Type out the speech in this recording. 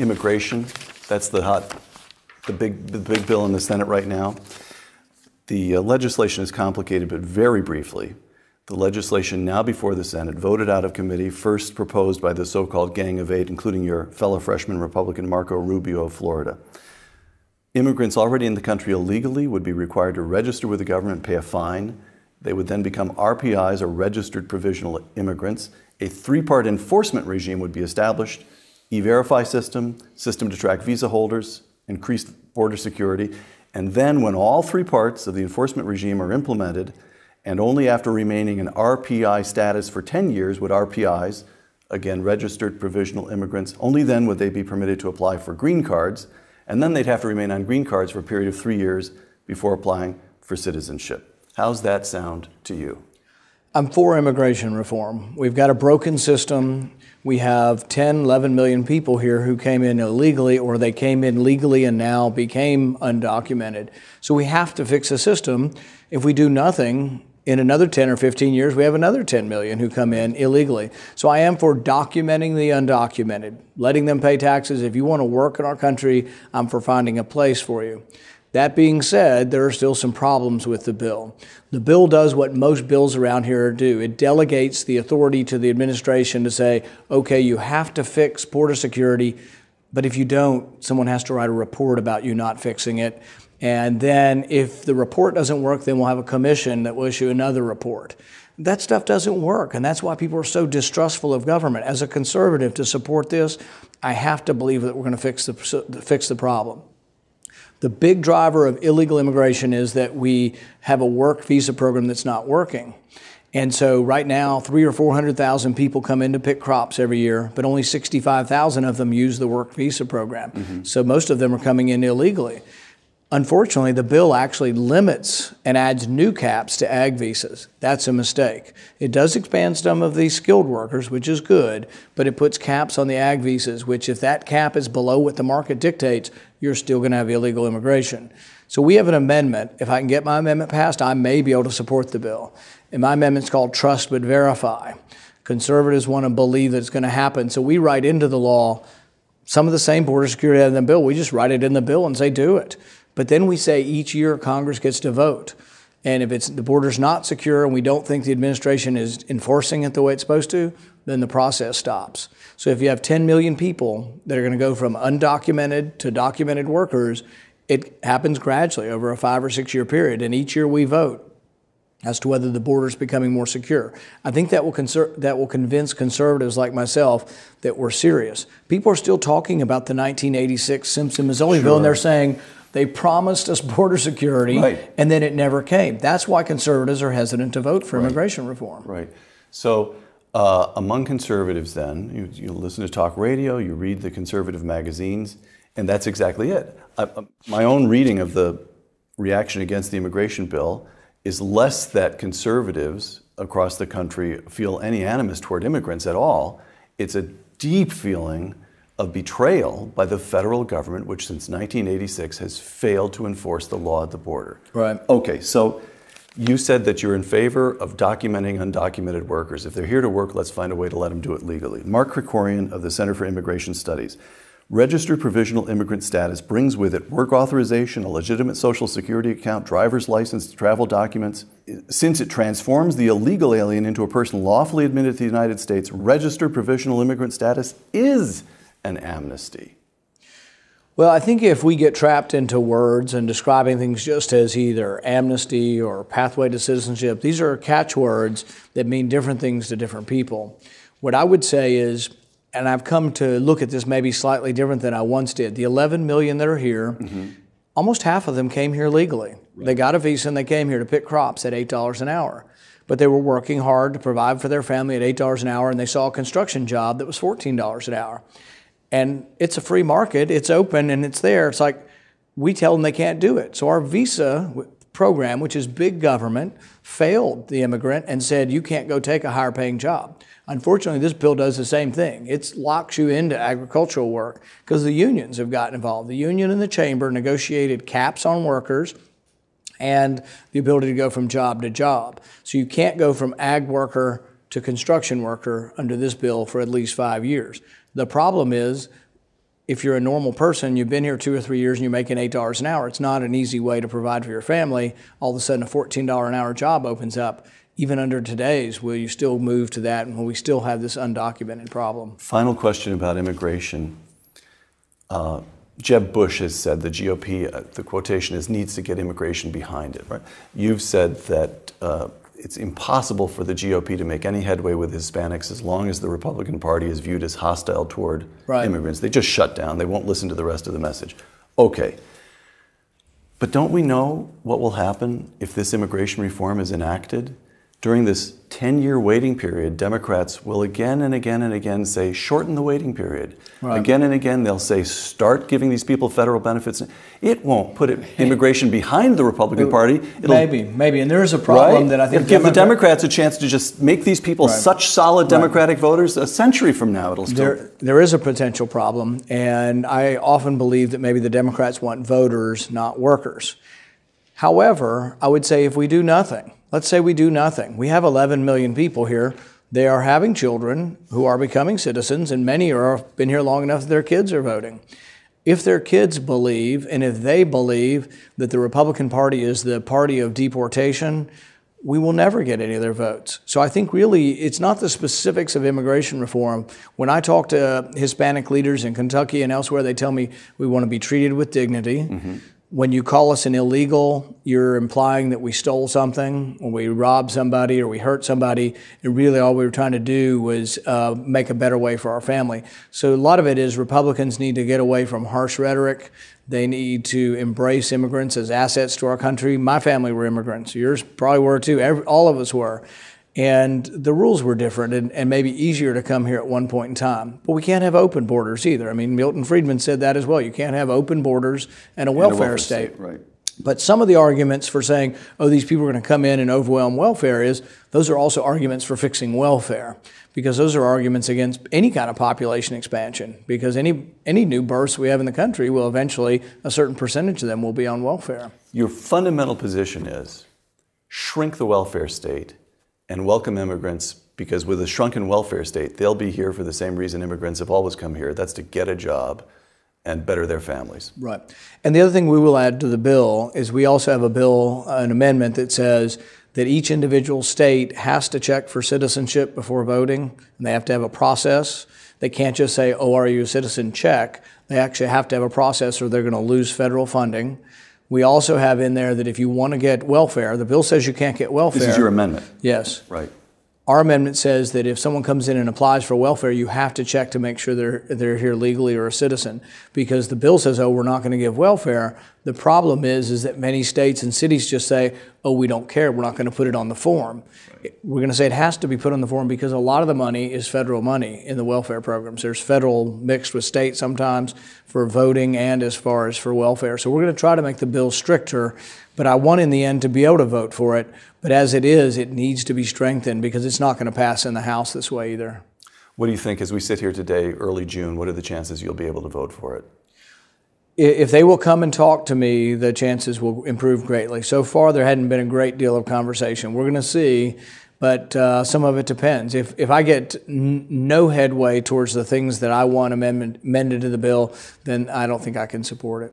immigration. That's the big bill in the Senate right now. The legislation is complicated, but very briefly, the legislation now before the Senate, voted out of committee, first proposed by the so-called Gang of Eight, including your fellow freshman Republican Marco Rubio of Florida. Immigrants already in the country illegally would be required to register with the government, pay a fine. They would then become RPIs, or registered provisional immigrants. A three-part enforcement regime would be established: E-Verify system to track visa holders, increased border security. And then when all three parts of the enforcement regime are implemented, and only after remaining in RPI status for 10 years would RPIs, again registered provisional immigrants, only then would they be permitted to apply for green cards, and then they'd have to remain on green cards for a period of 3 years before applying for citizenship. How's that sound to you? I'm for immigration reform. We've got a broken system. We have 10, 11 million people here who came in illegally, or they came in legally and now became undocumented. So we have to fix the system. If we do nothing, in another 10 or 15 years, we have another 10 million who come in illegally. So I am for documenting the undocumented, letting them pay taxes. If you want to work in our country, I'm for finding a place for you. That being said, there are still some problems with the bill. The bill does what most bills around here do. It delegates the authority to the administration to say, okay, you have to fix border security, but if you don't, someone has to write a report about you not fixing it. And then if the report doesn't work, then we'll have a commission that will issue another report. That stuff doesn't work, and that's why people are so distrustful of government. As a conservative, to support this, I have to believe that we're going to fix the problem. The big driver of illegal immigration is that we have a work visa program that's not working. And so right now, 300,000 or 400,000 people come in to pick crops every year, but only 65,000 of them use the work visa program. Mm-hmm. So most of them are coming in illegally. Unfortunately, the bill actually limits and adds new caps to ag visas. That's a mistake. It does expand some of these skilled workers, which is good, but it puts caps on the ag visas, which if that cap is below what the market dictates, you're still going to have illegal immigration. So we have an amendment. If I can get my amendment passed, I may be able to support the bill. And my amendment's called Trust but Verify. Conservatives want to believe that it's going to happen. So we write into the law some of the same border security in the bill. We just write it in the bill and say, do it. But then we say each year Congress gets to vote. And if the border's not secure and we don't think the administration is enforcing it the way it's supposed to, then the process stops. So if you have 10 million people that are going to go from undocumented to documented workers, it happens gradually over a 5 or 6 year period. And each year we vote as to whether the border is becoming more secure. I think that will convince conservatives like myself that we're serious. People are still talking about the 1986 Simpson-Mazzoli bill, and they're saying, they promised us border security, right, and then it never came. That's why conservatives are hesitant to vote for immigration reform. Right. So among conservatives then, you listen to talk radio, you read the conservative magazines, and that's exactly it. My own reading of the reaction against the immigration bill is less that conservatives across the country feel any animus toward immigrants at all. It's a deep feeling of betrayal by the federal government, which since 1986 has failed to enforce the law at the border. Right. Okay, so you said that you're in favor of documenting undocumented workers. If they're here to work, let's find a way to let them do it legally. Mark Krikorian of the Center for Immigration Studies. Registered provisional immigrant status brings with it work authorization, a legitimate social security account, driver's license, travel documents. Since it transforms the illegal alien into a person lawfully admitted to the United States, registered provisional immigrant status is an amnesty. Well, I think if we get trapped into words and describing things just as either amnesty or pathway to citizenship, these are catchwords that mean different things to different people. What I would say is, and I've come to look at this maybe slightly different than I once did, the 11 million that are here, almost half of them came here legally. Right. They got a visa and they came here to pick crops at $8 an hour. But they were working hard to provide for their family at $8 an hour, and they saw a construction job that was $14 an hour. And it's a free market, it's open and it's there. It's like we tell them they can't do it. So our visa program, which is big government, failed the immigrant and said, you can't go take a higher paying job. Unfortunately, this bill does the same thing. It locks you into agricultural work because the unions have gotten involved. The union and the chamber negotiated caps on workers and the ability to go from job to job. So you can't go from ag worker to construction worker under this bill for at least 5 years. The problem is if you're a normal person, you've been here 2 or 3 years and you're making $8 an hour, it's not an easy way to provide for your family. All of a sudden a $14 an hour job opens up. Even under today's, will you still move to that, and will we still have this undocumented problem? Final question about immigration. Jeb Bush has said the GOP, the quotation is, needs to get immigration behind it. Right? You've said that it's impossible for the GOP to make any headway with Hispanics as long as the Republican Party is viewed as hostile toward immigrants. They just shut down. They won't listen to the rest of the message. Okay. But don't we know what will happen if this immigration reform is enacted? During this 10-year waiting period, Democrats will again and again and again say, shorten the waiting period. Again and again, they'll say, start giving these people federal benefits. It won't put immigration behind the Republican Party. Maybe. And there is a problem that I think... It'll give the Democrats a chance to just make these people such solid Democratic voters. A century from now, it'll still... There is a potential problem, and I often believe that maybe the Democrats want voters, not workers. However, I would say if we do nothing, let's say we do nothing. We have 11 million people here. They are having children who are becoming citizens, and many have been here long enough that their kids are voting. If their kids believe, and if they believe that the Republican Party is the party of deportation, we will never get any of their votes. So I think really it's not the specifics of immigration reform. When I talk to Hispanic leaders in Kentucky and elsewhere, they tell me we want to be treated with dignity. When you call us an illegal, you're implying that we stole something, or we robbed somebody, or we hurt somebody. And really all we were trying to do was make a better way for our family. So a lot of it is Republicans need to get away from harsh rhetoric. They need to embrace immigrants as assets to our country. My family were immigrants. Yours probably were too. All of us were. And the rules were different and maybe easier to come here at one point in time. But we can't have open borders either. I mean, Milton Friedman said that as well. You can't have open borders and a welfare state. Right. But some of the arguments for saying, oh, these people are going to come in and overwhelm welfare those are also arguments for fixing welfare, because those are arguments against any kind of population expansion, because any new births we have in the country will eventually, a certain percentage of them will be on welfare. Your fundamental position is shrink the welfare state and welcome immigrants, because with a shrunken welfare state, they'll be here for the same reason immigrants have always come here. That's to get a job and better their families. Right. And the other thing we will add to the bill is we also have an amendment that says that each individual state has to check for citizenship before voting, and they have to have a process. They can't just say, oh, are you a citizen? Check. They actually have to have a process or they're going to lose federal funding. We also have in there that if you want to get welfare, the bill says you can't get welfare. This is your amendment. Yes. Right. Our amendment says that if someone comes in and applies for welfare, you have to check to make sure they're here legally or a citizen, because the bill says, oh, we're not going to give welfare. The problem is that many states and cities just say, oh, we don't care, we're not going to put it on the form. Right. We're going to say it has to be put on the form because a lot of the money is federal money in the welfare programs. There's federal mixed with state sometimes for voting and as far as for welfare. So we're going to try to make the bill stricter, but I want in the end to be able to vote for it. But as it is, it needs to be strengthened because it's not going to pass in the House this way either. What do you think as we sit here today, early June, what are the chances you'll be able to vote for it? If they will come and talk to me, the chances will improve greatly. So far, there hadn't been a great deal of conversation. We're going to see, but some of it depends. If I get no headway towards the things that I want amended to the bill, then I don't think I can support it.